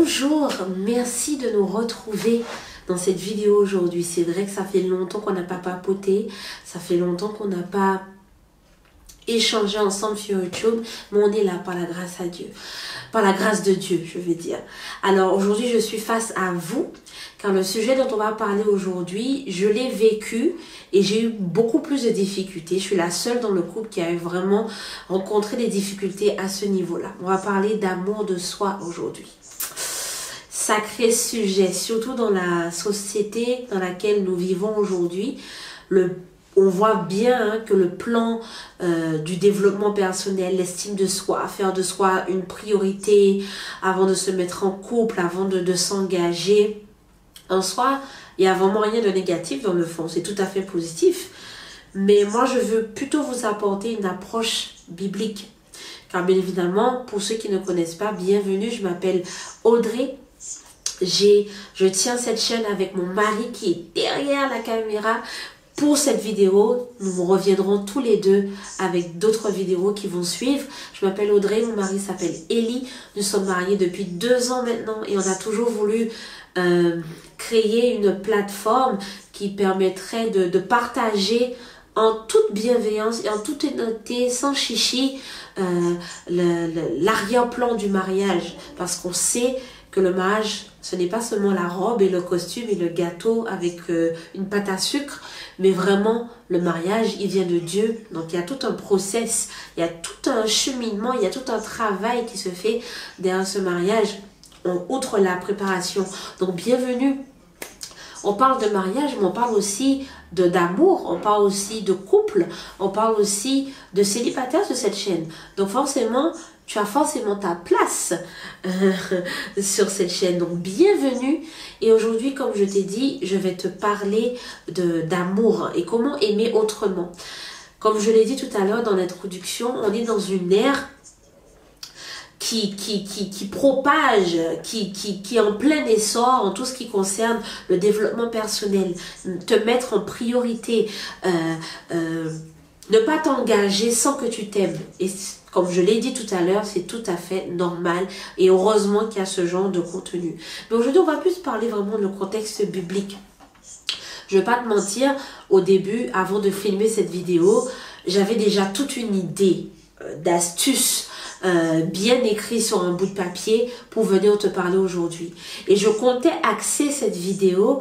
Bonjour, merci de nous retrouver dans cette vidéo aujourd'hui. C'est vrai que ça fait longtemps qu'on n'a pas papoté, ça fait longtemps qu'on n'a pas échangé ensemble sur YouTube, mais on est là par la grâce à Dieu, par la grâce de Dieu, je vais dire. Alors aujourd'hui, je suis face à vous, car le sujet dont on va parler aujourd'hui, je l'ai vécu et j'ai eu beaucoup plus de difficultés. Je suis la seule dans le couple qui a vraiment rencontré des difficultés à ce niveau-là. On va parler d'amour de soi aujourd'hui. Sacré sujet, surtout dans la société dans laquelle nous vivons aujourd'hui. On voit bien que le plan du développement personnel, l'estime de soi, faire de soi une priorité avant de se mettre en couple, avant de s'engager. En soi, il n'y a vraiment rien de négatif dans le fond, c'est tout à fait positif. Mais moi, je veux plutôt vous apporter une approche biblique. Car bien évidemment, pour ceux qui ne connaissent pas, bienvenue, je m'appelle Audrey. Je tiens cette chaîne avec mon mari qui est derrière la caméra. Pour cette vidéo, nous reviendrons tous les deux avec d'autres vidéos qui vont suivre. Je m'appelle Audrey, mon mari s'appelle Élie. Nous sommes mariés depuis 2 ans maintenant et on a toujours voulu créer une plateforme qui permettrait de partager en toute bienveillance et en toute honnêteté, sans chichi, l'arrière-plan du mariage. Parce qu'on sait que le mariage, ce n'est pas seulement la robe et le costume et le gâteau avec une pâte à sucre, mais vraiment le mariage, il vient de Dieu. Donc il y a tout un process, il y a tout un cheminement, il y a tout un travail qui se fait derrière ce mariage, outre la préparation. Donc bienvenue. On parle de mariage, mais on parle aussi d'amour, on parle aussi de couple, on parle aussi de célibataire sur cette chaîne. Donc forcément, tu as forcément ta place sur cette chaîne. Donc bienvenue. Et aujourd'hui, comme je t'ai dit, je vais te parler d'amour et comment aimer autrement. Comme je l'ai dit tout à l'heure dans l'introduction, on est dans une ère qui propage, qui est en plein essor en tout ce qui concerne le développement personnel, te mettre en priorité, ne pas t'engager sans que tu t'aimes. Et comme je l'ai dit tout à l'heure, c'est tout à fait normal et heureusement qu'il y a ce genre de contenu. Mais aujourd'hui, on va plus parler vraiment de contexte biblique. Je ne vais pas te mentir, au début, avant de filmer cette vidéo, j'avais déjà toute une idée d'astuces bien écrit sur un bout de papier pour venir te parler aujourd'hui. Et je comptais axer cette vidéo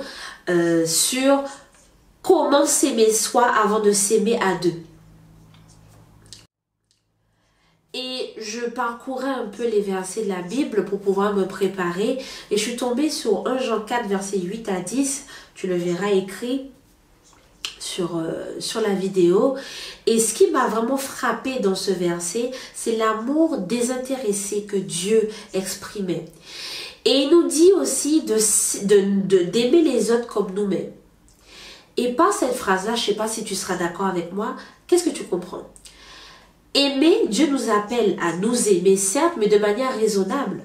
sur comment s'aimer soi avant de s'aimer à deux. Et je parcourais un peu les versets de la Bible pour pouvoir me préparer. Et je suis tombée sur 1 Jean 4, versets 8 à 10. Tu le verras écrit sur la vidéo. Et ce qui m'a vraiment frappé dans ce verset, c'est l'amour désintéressé que Dieu exprimait. Et il nous dit aussi d'aimer les autres comme nous-mêmes. Et par cette phrase-là, je ne sais pas si tu seras d'accord avec moi, qu'est-ce que tu comprends? Aimer, Dieu nous appelle à nous aimer, certes, mais de manière raisonnable.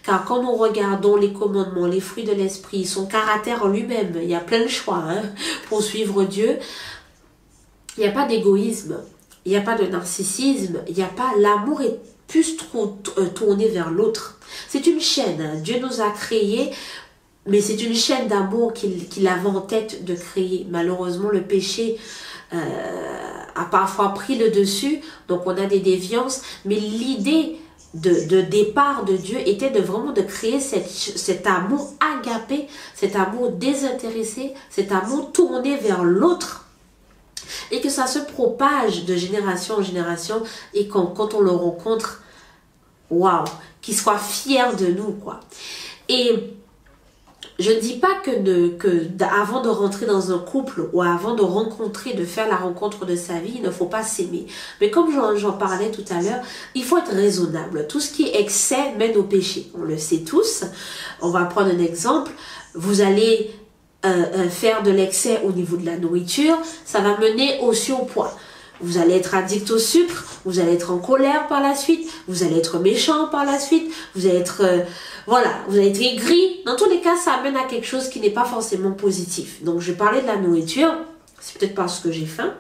Car quand nous regardons les commandements, les fruits de l'esprit, son caractère en lui-même, il y a plein de choix pour suivre Dieu. Il n'y a pas d'égoïsme, il n'y a pas de narcissisme, il n'y a pas... L'amour est plus trop tourné vers l'autre. C'est une chaîne, Dieu nous a créés, mais c'est une chaîne d'amour qu'il avait en tête de créer. Malheureusement, le péché a parfois pris le dessus, donc on a des déviances, mais l'idée de départ de Dieu était vraiment de créer cet amour agapé, cet amour désintéressé, cet amour tourné vers l'autre, et que ça se propage de génération en génération, et quand on le rencontre, waouh, qu'il soit fier de nous, quoi. Et je ne dis pas avant de rentrer dans un couple ou avant de rencontrer, de faire la rencontre de sa vie, il ne faut pas s'aimer. Mais comme j'en parlais tout à l'heure, il faut être raisonnable. Tout ce qui est excès mène au péché. On le sait tous. On va prendre un exemple. Vous allez faire de l'excès au niveau de la nourriture. Ça va mener au surpoids. Vous allez être addict au sucre, vous allez être en colère par la suite, vous allez être méchant par la suite, vous allez être, voilà, vous allez être aigri. Dans tous les cas, ça amène à quelque chose qui n'est pas forcément positif. Donc, je vais parler de la nourriture, c'est peut-être parce que j'ai faim.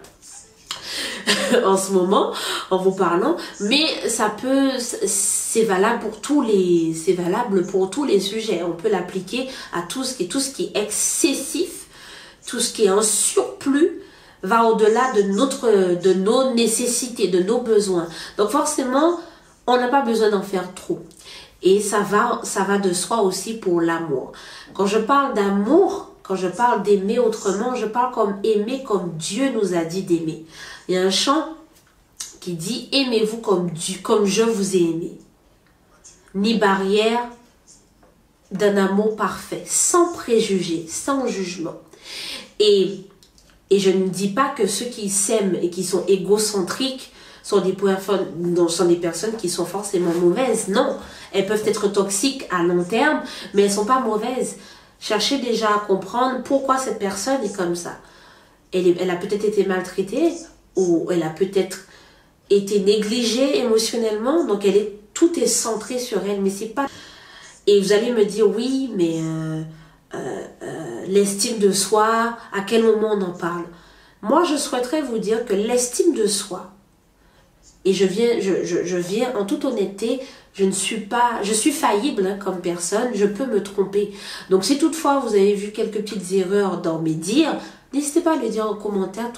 en ce moment, en vous parlant, mais c'est valable c'est valable pour tous les sujets. On peut l'appliquer à tout ce qui est excessif, tout ce qui est en surplus, va au-delà de nos nécessités, de nos besoins. Donc forcément, on n'a pas besoin d'en faire trop. Et ça va de soi aussi pour l'amour. Quand je parle d'amour, quand je parle d'aimer autrement, je parle comme aimer comme Dieu nous a dit d'aimer. Il y a un chant qui dit « Aimez-vous comme je vous ai aimé. Ni barrière d'un amour parfait, sans préjugés, sans jugement. » Et je ne dis pas que ceux qui s'aiment et qui sont égocentriques sont des personnes qui sont forcément mauvaises. Non, elles peuvent être toxiques à long terme, mais elles ne sont pas mauvaises. Cherchez déjà à comprendre pourquoi cette personne est comme ça. Elle a peut-être été maltraitée ou elle a peut-être été négligée émotionnellement, donc tout est centré sur elle, mais c'est pas... Et vous allez me dire, oui, mais l'estime de soi, à quel moment on en parle? Moi, je souhaiterais vous dire que l'estime de soi, et je viens en toute honnêteté, je suis faillible hein, comme personne, je peux me tromper. Donc si toutefois vous avez vu quelques petites erreurs dans mes dires, n'hésitez pas à le dire en commentaire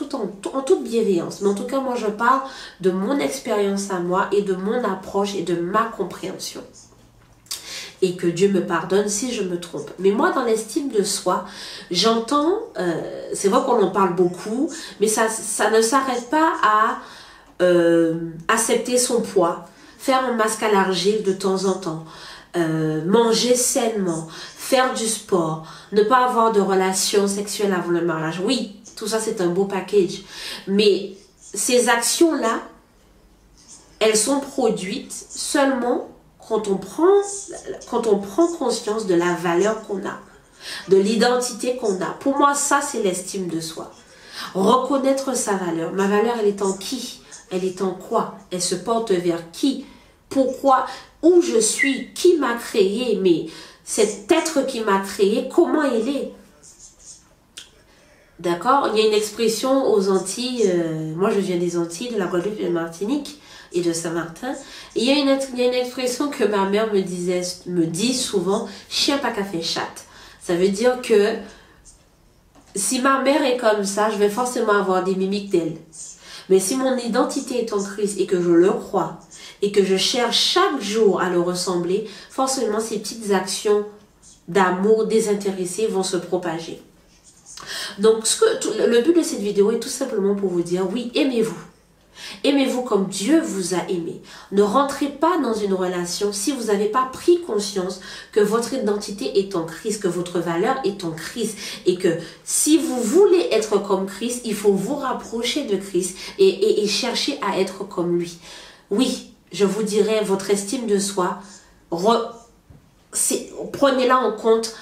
en toute bienveillance. Mais en tout cas, moi je parle de mon expérience à moi et de mon approche et de ma compréhension. Et que Dieu me pardonne si je me trompe. Mais moi, dans l'estime de soi, j'entends, c'est vrai qu'on en parle beaucoup, mais ça ne s'arrête pas à accepter son poids, faire un masque à l'argile de temps en temps, manger sainement, faire du sport, ne pas avoir de relations sexuelles avant le mariage. Oui, tout ça c'est un beau package. Mais ces actions-là, elles sont produites seulement quand on prend conscience de la valeur qu'on a, de l'identité qu'on a. Pour moi, ça c'est l'estime de soi. Reconnaître sa valeur. Ma valeur, elle est en qui? Elle est en quoi? Elle se porte vers qui? Pourquoi? Où je suis? Qui m'a créé? Mais cet être qui m'a créé, comment il est? D'accord? Il y a une expression aux Antilles, moi je viens des Antilles, de la Guadeloupe et de Martinique et de Saint-Martin. Il y a une expression que ma mère me dit souvent, chien pas café chatte. Ça veut dire que si ma mère est comme ça, je vais forcément avoir des mimiques d'elle. Mais si mon identité est en Christ et que je le crois et que je cherche chaque jour à le ressembler, forcément ces petites actions d'amour désintéressé vont se propager. Donc le but de cette vidéo est tout simplement pour vous dire, oui, aimez-vous. Aimez-vous comme Dieu vous a aimé. Ne rentrez pas dans une relation si vous n'avez pas pris conscience que votre identité est en Christ, que votre valeur est en Christ. Et que si vous voulez être comme Christ, il faut vous rapprocher de Christ et chercher à être comme lui. Oui, je vous dirais, votre estime de soi, prenez-la en compte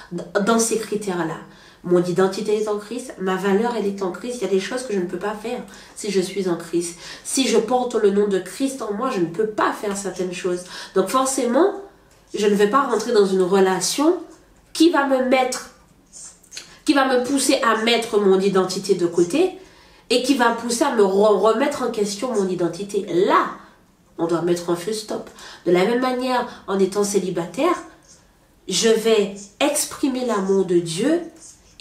dans ces critères-là. Mon identité est en Christ, ma valeur elle est en Christ. Il y a des choses que je ne peux pas faire si je suis en Christ. Si je porte le nom de Christ en moi, je ne peux pas faire certaines choses. Donc forcément, je ne vais pas rentrer dans une relation qui va me pousser à mettre mon identité de côté et qui va pousser à me remettre en question mon identité. Là, on doit mettre un full stop. De la même manière, en étant célibataire, je vais exprimer l'amour de Dieu.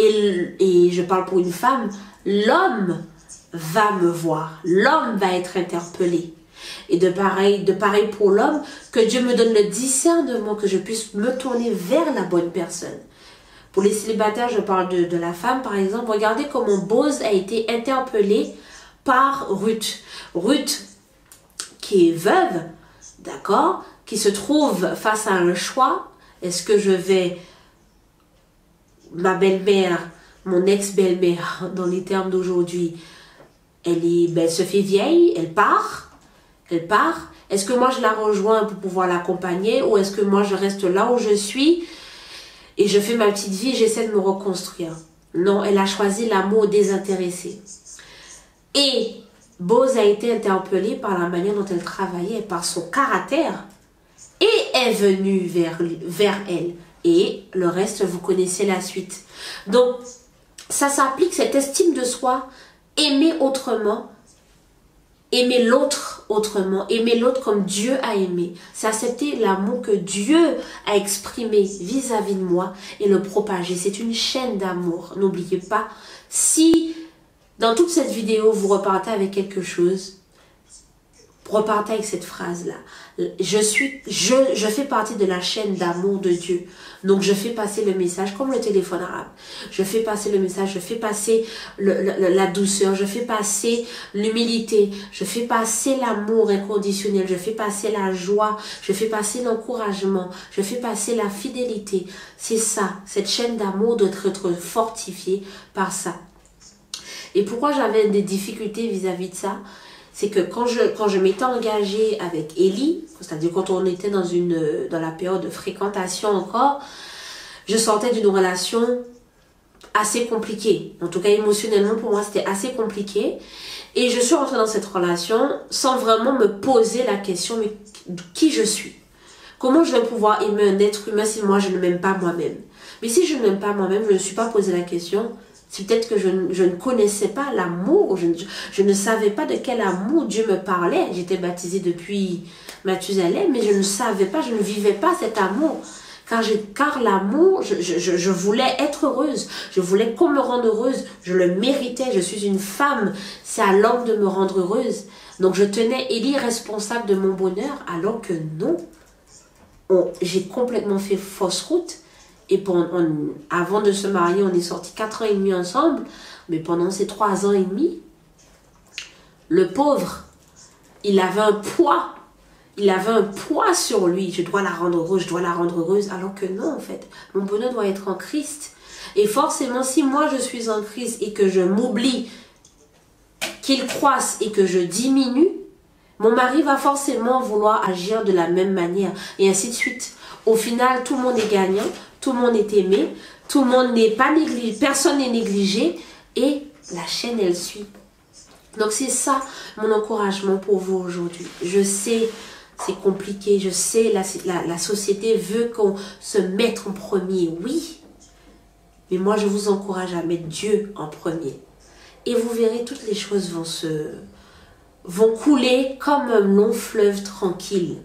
Et je parle pour une femme, l'homme va me voir, l'homme va être interpellé. Et de pareil pour l'homme, que Dieu me donne le discernement, que je puisse me tourner vers la bonne personne. Pour les célibataires, je parle de la femme par exemple. Regardez comment Boz a été interpellé par Ruth. Ruth, qui est veuve, d'accord, qui se trouve face à un choix. Est-ce que je vais... Ma belle-mère, mon ex-belle-mère, dans les termes d'aujourd'hui, elle se fait vieille, elle part. Est-ce que moi je la rejoins pour pouvoir l'accompagner ou est-ce que moi je reste là où je suis et je fais ma petite vie, j'essaie de me reconstruire? Non, elle a choisi l'amour désintéressé. Et Boz a été interpellé par la manière dont elle travaillait, par son caractère, et est venu vers elle. Et le reste, vous connaissez la suite. Donc, ça s'applique, cette estime de soi, aimer autrement, aimer l'autre autrement, aimer l'autre comme Dieu a aimé. C'est accepter l'amour que Dieu a exprimé vis-à-vis de moi et le propager. C'est une chaîne d'amour. N'oubliez pas, si dans toute cette vidéo, vous repartez avec quelque chose, repartez avec cette phrase-là. Je fais partie de la chaîne d'amour de Dieu. Donc, je fais passer le message comme le téléphone arabe. Je fais passer le message, je fais passer la douceur, je fais passer l'humilité, je fais passer l'amour inconditionnel, je fais passer la joie, je fais passer l'encouragement, je fais passer la fidélité. C'est ça, cette chaîne d'amour doit être fortifiée par ça. Et pourquoi j'avais des difficultés vis-à-vis de ça? C'est que quand je m'étais engagée avec Élie, c'est-à-dire quand on était dans la période de fréquentation encore, je sortais d'une relation assez compliquée. En tout cas, émotionnellement, pour moi, c'était assez compliqué. Et je suis rentrée dans cette relation sans vraiment me poser la question, mais qui je suis? Comment je vais pouvoir aimer un être humain si moi, je ne m'aime pas moi-même? Mais si je ne m'aime pas moi-même, je ne me suis pas posé la question. C'est peut-être que je ne connaissais pas l'amour, je ne savais pas de quel amour Dieu me parlait. J'étais baptisée depuis Mathusalem, mais je ne savais pas, je ne vivais pas cet amour. Car l'amour, je voulais être heureuse, je voulais qu'on me rende heureuse, je le méritais, je suis une femme, c'est à l'homme de me rendre heureuse. Donc je tenais Élie responsable de mon bonheur, alors que non, j'ai complètement fait fausse route. Et avant de se marier, on est sortis 4 ans et demi ensemble. Mais pendant ces 3 ans et demi, le pauvre, il avait un poids. Il avait un poids sur lui. Je dois la rendre heureuse, je dois la rendre heureuse. Alors que non, en fait. Mon bonheur doit être en Christ. Et forcément, si moi je suis en Christ et que je m'oublie, qu'il croisse et que je diminue, mon mari va forcément vouloir agir de la même manière. Et ainsi de suite. Au final, tout le monde est gagnant. Tout le monde est aimé, tout le monde n'est pas négligé, personne n'est négligé et la chaîne elle suit. Donc c'est ça mon encouragement pour vous aujourd'hui. Je sais, c'est compliqué, je sais, la société veut qu'on se mette en premier, oui. Mais moi je vous encourage à mettre Dieu en premier. Et vous verrez, toutes les choses vont couler comme un long fleuve tranquille.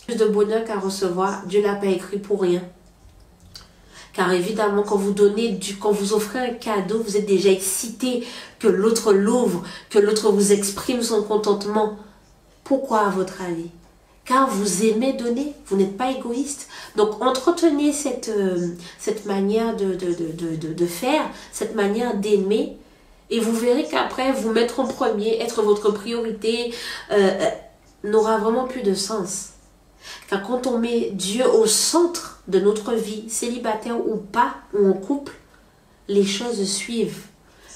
Plus de bonheur qu'à recevoir, Dieu l'a pas écrit pour rien. Car évidemment, quand vous offrez un cadeau, vous êtes déjà excité que l'autre l'ouvre, que l'autre vous exprime son contentement. Pourquoi à votre avis? Car vous aimez donner, vous n'êtes pas égoïste. Donc entretenez cette manière de faire, cette manière d'aimer. Et vous verrez qu'après, vous mettre en premier, être votre priorité, n'aura vraiment plus de sens. Car quand on met Dieu au centre de notre vie, célibataire ou pas, ou en couple, les choses suivent.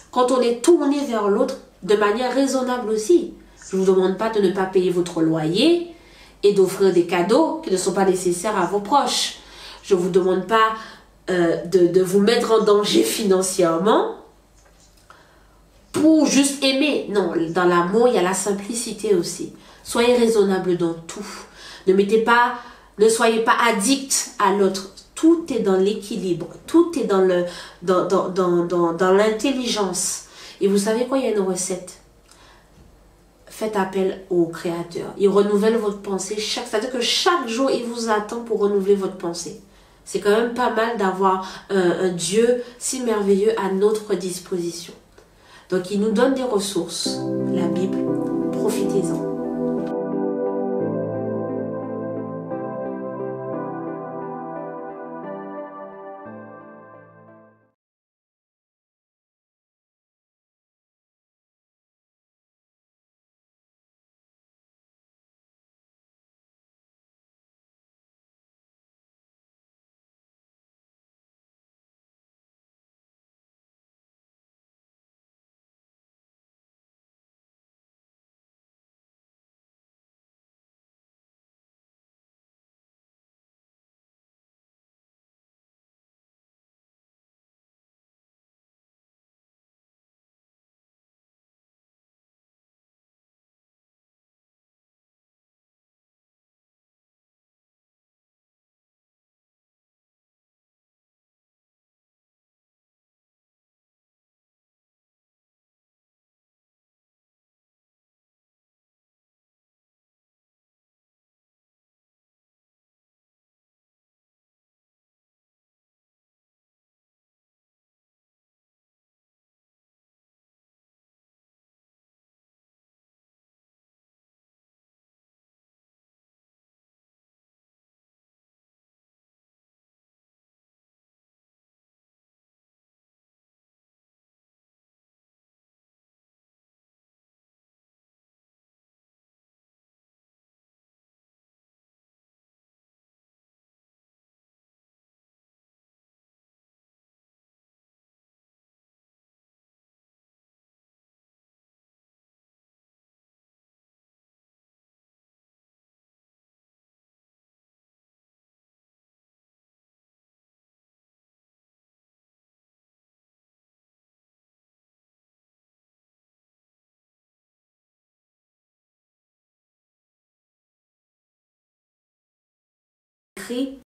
Quand on est tourné vers l'autre, de manière raisonnable aussi. Je ne vous demande pas de ne pas payer votre loyer et d'offrir des cadeaux qui ne sont pas nécessaires à vos proches. Je ne vous demande pas de vous mettre en danger financièrement pour juste aimer. Non, dans l'amour, il y a la simplicité aussi. Soyez raisonnable dans tout. Ne soyez pas addict à l'autre. Tout est dans l'équilibre. Tout est dans l'intelligence. Et vous savez quoi, il y a une recette. Faites appel au Créateur. Il renouvelle votre pensée. C'est-à-dire que chaque jour, il vous attend pour renouveler votre pensée. C'est quand même pas mal d'avoir un Dieu si merveilleux à notre disposition. Donc, il nous donne des ressources. La Bible, profitez-en. écrit